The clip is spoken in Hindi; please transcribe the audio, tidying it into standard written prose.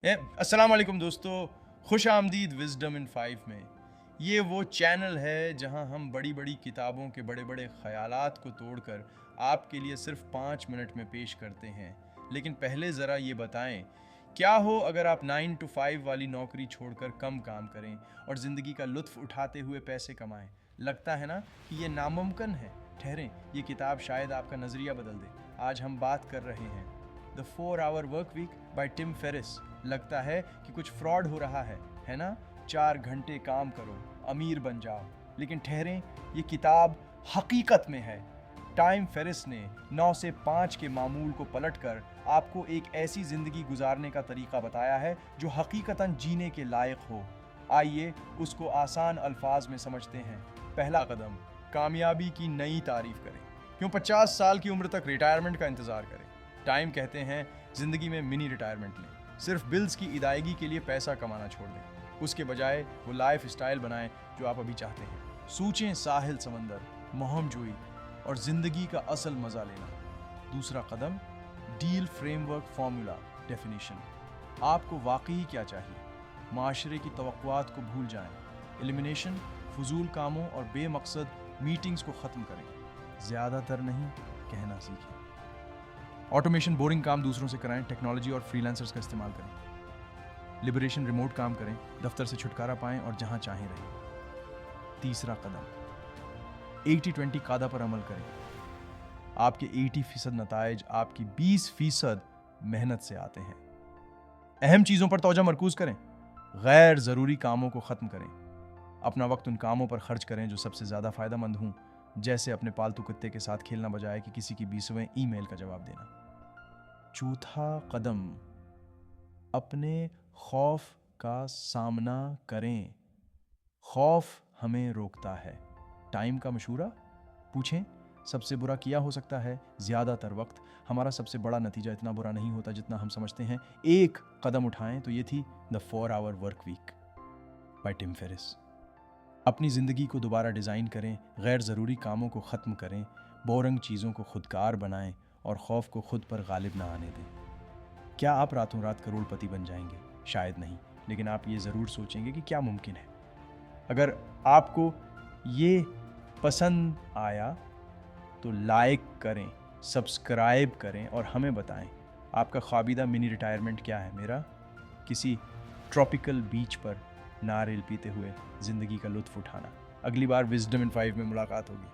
अस्सलाम वालेकुम दोस्तों, खुश आमदीद विज़डम इन 5 में। ये वो चैनल है जहां हम बड़ी बड़ी किताबों के बड़े बड़े ख़यालात को तोड़कर आपके लिए सिर्फ 5 मिनट में पेश करते हैं। लेकिन पहले ज़रा ये बताएं, क्या हो अगर आप 9 to 5 वाली नौकरी छोड़कर कम काम करें और ज़िंदगी का लुत्फ़ उठाते हुए पैसे कमाएं? लगता है ना कि ये नामुमकिन है। ठहरें, ये किताब शायद आपका नज़रिया बदल दे। आज हम बात कर रहे हैं the 4 Hour Work Week by Tim Ferriss. लगता है कि कुछ फ्रॉड हो रहा है ना? 4 घंटे काम करो, अमीर बन जाओ। लेकिन ठहरें, ये किताब हकीकत में है। टाइम फेरिस ने 9 से 5 के मामूल को पलटकर आपको एक ऐसी जिंदगी गुजारने का तरीका बताया है जो हकीकतन जीने के लायक हो। आइए उसको आसान अल्फाज में समझते हैं। पहला कदम, कामयाबी की नई तारीफ करें। क्यों 50 साल की उम्र तक रिटायरमेंट का इंतजार करें? टाइम कहते हैं जिंदगी में मिनी रिटायरमेंट लें। सिर्फ बिल्स की अदायगी के लिए पैसा कमाना छोड़ दें। उसके बजाय वो लाइफ स्टाइल बनाएं जो आप अभी चाहते हैं। सोचें साहिल, समंदर, मोहमजोई और जिंदगी का असल मजा लेना। दूसरा कदम, डील फ्रेमवर्क फॉर्मूला डेफिनेशन। आपको वाकई क्या चाहिए? माशरे की तवक्कुआत को भूल जाएं। एलिमिनेशन, फजूल कामों और बेमकसद मीटिंग्स को ख़त्म करें। ज़्यादातर नहीं कहना सीखें। ऑटोमेशन, बोरिंग काम दूसरों से कराएं। टेक्नोलॉजी और फ्रीलांसर्स का इस्तेमाल करें। लिबरेशन, रिमोट काम करें, दफ्तर से छुटकारा पाएं और जहां चाहें रहें। तीसरा कदम, 80-20 कायदा पर अमल करें। आपके 80% नताइज आपकी 20% मेहनत से आते हैं। अहम चीज़ों पर तवज्जो मरकूज करें। गैर ज़रूरी कामों को ख़त्म करें। अपना वक्त उन कामों पर खर्च करें जो सबसे ज़्यादा फ़ायदेमंद हों, जैसे अपने पालतू कुत्ते के साथ खेलना बजाय कि किसी की 20वें ईमेल का जवाब देना। चौथा कदम, अपने खौफ का सामना करें। खौफ हमें रोकता है। टाइम का मशूरा पूछें, सबसे बुरा किया हो सकता है? ज़्यादातर वक्त हमारा सबसे बड़ा नतीजा इतना बुरा नहीं होता जितना हम समझते हैं। एक कदम उठाएं। तो ये थी the 4 Hour Work Week by Tim Ferriss. अपनी ज़िंदगी को दोबारा डिज़ाइन करें, गैर ज़रूरी कामों को ख़त्म करें, बोरिंग चीज़ों को खुदकार बनाएं और खौफ को खुद पर गालिब ना आने दें। क्या आप रातों रात करोड़पति बन जाएंगे? शायद नहीं, लेकिन आप ये ज़रूर सोचेंगे कि क्या मुमकिन है। अगर आपको ये पसंद आया तो लाइक करें, सब्सक्राइब करें और हमें बताएं आपका ख्वाबीदा मिनी रिटायरमेंट क्या है। मेरा किसी ट्रॉपिकल बीच पर नारियल पीते हुए ज़िंदगी का लुत्फ़ उठाना। अगली बार विज़डम इन 5 में मुलाकात होगी।